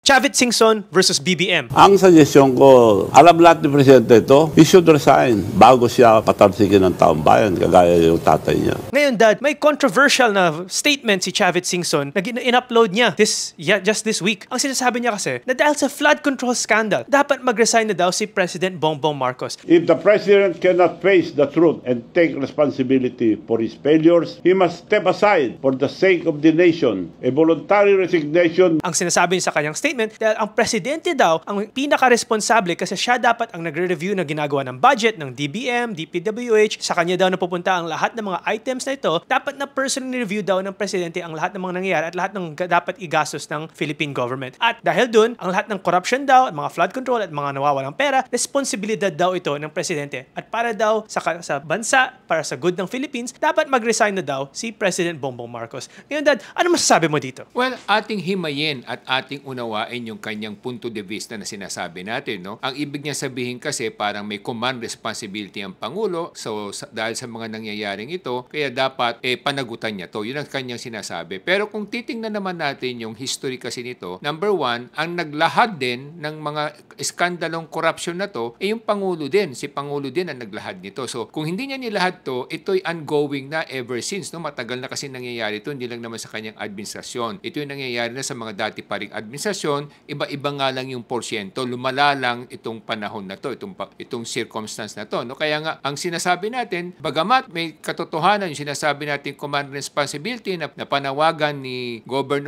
Chavit Singson versus BBM. Ang suggestion ko, alam lahat ni Presidente ito, he should resign bago siya patalsikin ng taong bayan, kagaya yung tatay niya. Ngayon, Dad, may controversial na statement si Chavit Singson na in-upload niya just this week. Ang sinasabi niya kasi na dahil sa flood control scandal, dapat mag-resign na daw si President Bongbong Marcos. If the President cannot face the truth and take responsibility for his failures, he must step aside for the sake of the nation. A voluntary resignation. Ang sinasabi niya sa kanyang statement, dahil ang presidente daw ang pinaka-responsable kasi siya dapat ang nagre-review na ginagawa ng budget ng DBM, DPWH, sa kanya daw napupunta ang lahat ng mga items na ito, dapat na personally review daw ng presidente ang lahat ng mga nangyayari at lahat ng dapat igastos ng Philippine government. At dahil dun, ang lahat ng corruption daw, mga flood control at mga nawawalang pera, responsibilidad daw ito ng presidente. At para daw sa bansa, para sa good ng Philippines, dapat mag-resign na daw si President Bongbong Marcos. Ngayon, Dad, ano masasabi mo dito? Well, ating himayin at ating unawain yung kanyang punto de vista na sinasabi natin, no? Ang ibig niya sabihin kasi parang may command responsibility ang Pangulo. So, dahil sa mga nangyayaring ito, kaya dapat panagutan niya to. Yun ang kanyang sinasabi. Pero kung titingnan naman natin yung history kasi nito, number one, ang naglahad din ng mga skandalong corruption na to, yung Pangulo din. Si Pangulo din ang naglahad nito. So, kung hindi niya nilahad to, ito'y ongoing na ever since. No? Matagal na kasi nangyayari ito, hindi lang naman sa kanyang administrasyon. Ito yung nangyayari na sa mga dati pa ring administrasyon, iba-iba nga lang yung porsyento, lumala lang itong panahon na to, itong circumstance na to. No? Kaya nga, ang sinasabi natin, bagamat may katotohanan yung sinasabi natin command responsibility na panawagan ni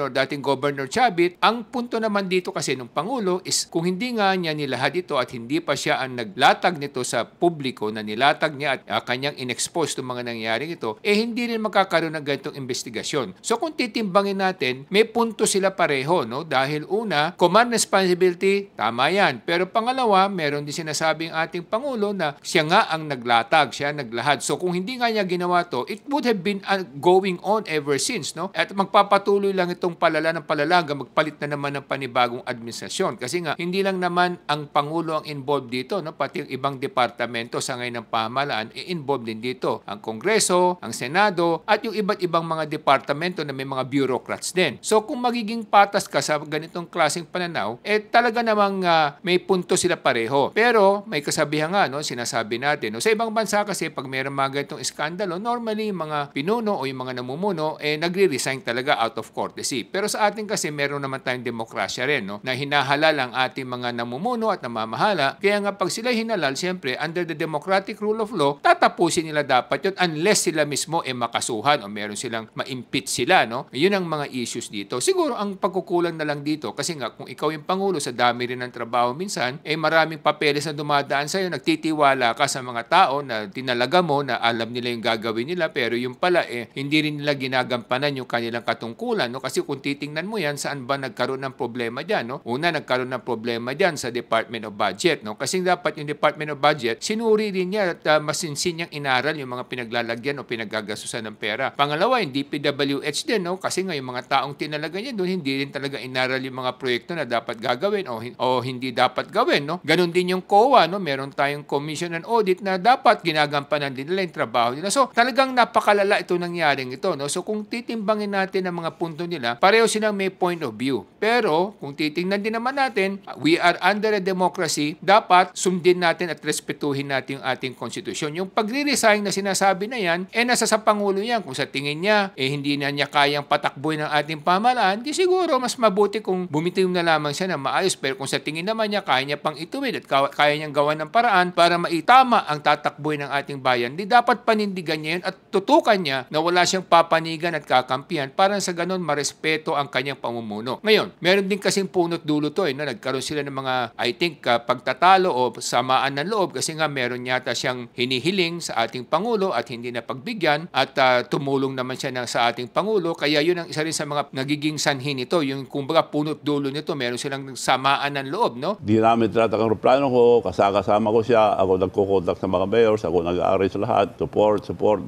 dating Governor Chavit, ang punto naman dito kasi ng Pangulo is kung hindi nga niya nilahad ito at hindi pa siya ang naglatag nito sa publiko na nilatag niya at kanyang inexpose itong mga nangyaring ito, hindi rin magkakaroon ng ganitong investigasyon. So kung titimbangin natin, may punto sila pareho, no? Dahil una, command responsibility, tama yan. Pero pangalawa, meron din sinasabing ating Pangulo na siya nga ang naglatag, siya naglahad. So kung hindi nga niya ginawa to, it would have been going on ever since, no? At magpapatuloy lang itong palala ng palala hanggang magpalit na naman ng panibagong administrasyon. Kasi nga, hindi lang naman ang Pangulo ang involved dito, no? Pati yung ibang departamento sa ngayon ng pamahalaan, involved din dito. Ang Kongreso, ang Senado, at yung iba't ibang mga departamento na may mga bureaucrats din. So kung magiging patas ka sa ganitong klaseng pananaw, talaga namang may punto sila pareho. Pero may kasabihan nga, no, sinasabi natin. No, sa ibang bansa kasi, pag mayroong mga ganitong iskandalo, normally mga pinuno o yung mga namumuno, nagre-resign talaga out of courtesy. Pero sa atin kasi, meron naman tayong demokrasya rin, no, na hinahalal ang ating mga namumuno at namamahala. Kaya nga pag sila hinalal, siyempre, under the democratic rule of law, tatapusin nila dapat yun unless sila mismo makasuhan o meron silang ma-impeach sila, no? Yun ang mga issues dito. Siguro ang pagkukulang na lang dito, kasi nga kung ikaw yung Pangulo, sa dami rin ng trabaho minsan, maraming papeles na dumadaan sa'yo, nagtitiwala ka sa mga tao na tinalaga mo, na alam nila yung gagawin nila, pero yung pala, hindi rin nila ginagampanan yung kanilang katungkulan, no? Kasi kung titingnan mo yan, saan ba nagkaroon ng problema dyan, no? Una, nagkaroon ng problema dyan sa Department of Budget, no? Kasi dapat yung Department of Budget, sinuri rin niya at masinsin niyang inaral yung mga pinaglalagyan o pinaggagastusan ng pera. Pangalawa, yung DPWH din, no? Kasi nga yung mga taong tinalaga niya doon, hindi rin talaga inaral yung mga proyekto na dapat gagawin o hindi dapat gawin, no? Ganon din yung COA, no? Meron tayong Commission on Audit na dapat ginagampanan din nila yung trabaho nila. So, talagang napakalala ito nangyaring ito, no? So, kung titimbangin natin ang mga punto nila, pareho silang may point of view. Pero, kung titingnan din naman natin, we are under a democracy, dapat sundin natin at respetuhin natin yung ating konstitusyon. Yung pagre-resign na sinasabi na yan, nasa sa Pangulo yan. Kung sa tingin niya, hindi na niya kayang patakboy ng ating pamahalaan, di siguro mas mabuti kung bumitiw na lamang siya na maayos. Pero kung sa tingin naman niya, kaya niya pang ituwid at kaya niyang gawan ng paraan para maitama ang tatakboy ng ating bayan, di dapat panindigan niya yun at tutukan niya na wala siyang papanigan at kakampihan para sa ganon marespeto ang kanyang pamumuno. Ngayon, meron din kasing punot dulo to, na nagkaroon sila ng mga, I think, pagtatalo o samaan ng loob kasi nga meron yata siyang hinihiling sa ating Pangulo at hindi na pagbigyan at tumulong naman siya sa ating Pangulo. Kaya yun ang isa rin sa mga nagiging sanhi nito, yung kumbaga punot dulo nito, meron silang samaan ng loob, no? Di namin tinatak ang aeroplano ko, kasama ko siya, ako nagkukontak sa mga mayors, ako nag-aaral sa lahat, support.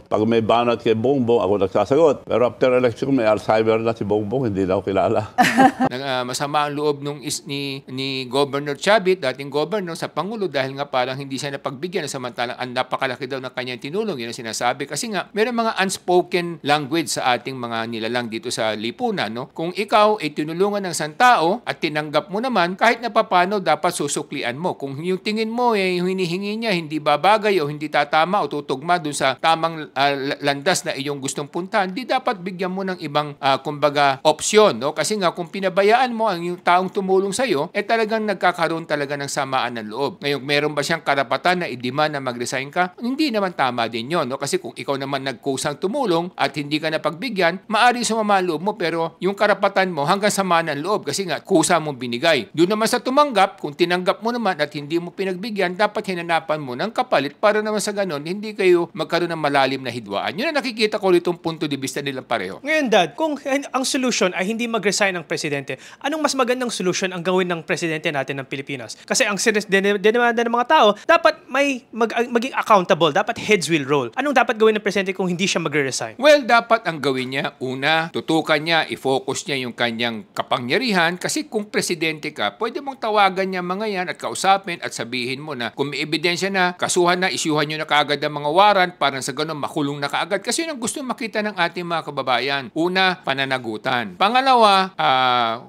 Pag may banat kay Bongbong, ako nagsasagot. Pero after election, may Alzheimer na si Bongbong, hindi na ako kilala. Masama ang loob ni Governor Chavit, dating governor, sa Pangulo dahil nga parang hindi siya napagbigyan, samantalang ang napakalaki daw ng kanyang tinulong, yun ang sinasabi. Kasi nga, meron mga unspoken language sa ating mga nilalang dito sa lipunan, no? Kung ikaw ay tinulungan ng isang tao, tao at tinanggap mo naman, kahit na papano dapat susuklian mo. Kung yung tingin mo yung hinihingi niya hindi babagay o hindi tatama o tutugma dun sa tamang landas na iyong gustong puntahan, di dapat bigyan mo ng ibang kumbaga opsyon, no? Kasi nga kung pinabayaan mo ang yung taong tumulong sa iyo, talagang nagkakaroon talaga ng samaan ng loob. Ngayon, meron ba siyang karapatan na i-demand na mag-resign ka? Hindi naman tama din 'yon, no? Kasi kung ikaw naman nagkusang tumulong at hindi ka napagbigyan, maaari sumama ang loob mo, pero yung karapatan mo hanggang samaan ng loob kasi nga kusa mong binigay. Doon naman sa tumanggap, kung tinanggap mo naman at hindi mo pinagbigyan, dapat hinanapan mo ng kapalit para naman sa ganon, hindi kayo magkaroon ng malalim na hidwaan. Yun ang nakikita ko rito punto de vista nilang pareho. Ngayon, Dad, kung ang solution ay hindi mag-resign ang presidente, anong mas magandang solution ang gawin ng presidente natin ng Pilipinas? Kasi ang dinamanda ng mga tao, dapat maging accountable, dapat heads will roll. Anong dapat gawin ng presidente kung hindi siya magre-resign? Well, dapat ang gawin niya, una, tutukan niya, i-focus niya yung kanyang kapangyarihan kasi kung presidente ka, pwede mong tawagan niya mga yan at kausapin at sabihin mo na kung may ebidensya na, kasuhan na, isyuhan nyo na kaagad ang mga warrant para sa ganun makulong na kaagad. Kasi yun ang gusto makita ng ating mga kababayan. Una, pananagutan. Pangalawa,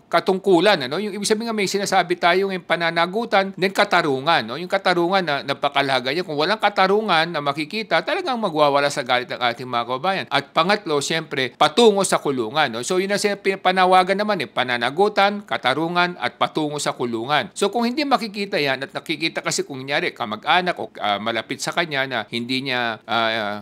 katungkulan. Ano? Yung ibig sabihin nga may sinasabi tayo ng pananagutan, then katarungan. No? Yung katarungan na napakalaga niya. Kung walang katarungan na makikita, talagang magwawala sa galit ng ating mga kababayan. At pangatlo, siyempre, patungo sa kulungan. No? So yun ang panawagan naman pananagutan, katarungan, at patungo sa kulungan. So kung hindi makikita yan at nakikita kasi kung nyari kamag-anak o malapit sa kanya na hindi niya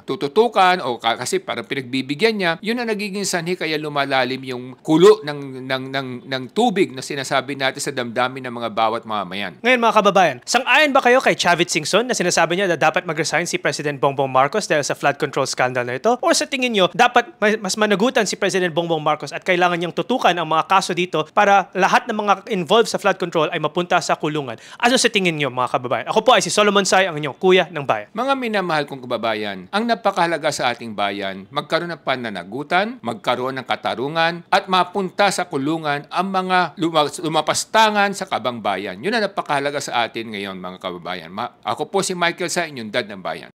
tututukan o kasi parang pinagbibigyan niya, yun ang nagiging sanhi kaya lumalalim yung kulo ng tubig na sinasabi natin sa damdamin ng mga bawat mamamayan. Ngayon mga kababayan, sang-ayon ba kayo kay Chavit Singson na sinasabi niya na dapat mag-resign si President Bongbong Marcos dahil sa flood control scandal na ito? O sa tingin niyo, dapat mas managutan si President Bongbong Marcos at kailangan niyang tutukan ang mga kaso dito para lahat ng mga involved sa flood control ay mapunta sa kulungan? Ano sa tingin niyo mga kababayan? Ako po ay si Solomon Sai, ang inyong kuya ng bayan. Mga minamahal kong kababayan, ang napakahalaga sa ating bayan, magkaroon ng pananagutan, magkaroon ng katarungan, at mapunta sa kulungan ang mga lumapastangan sa kabang bayan. Yun ang napakahalaga sa atin ngayon mga kababayan. Ako po si Michael Sai, inyong dad ng bayan.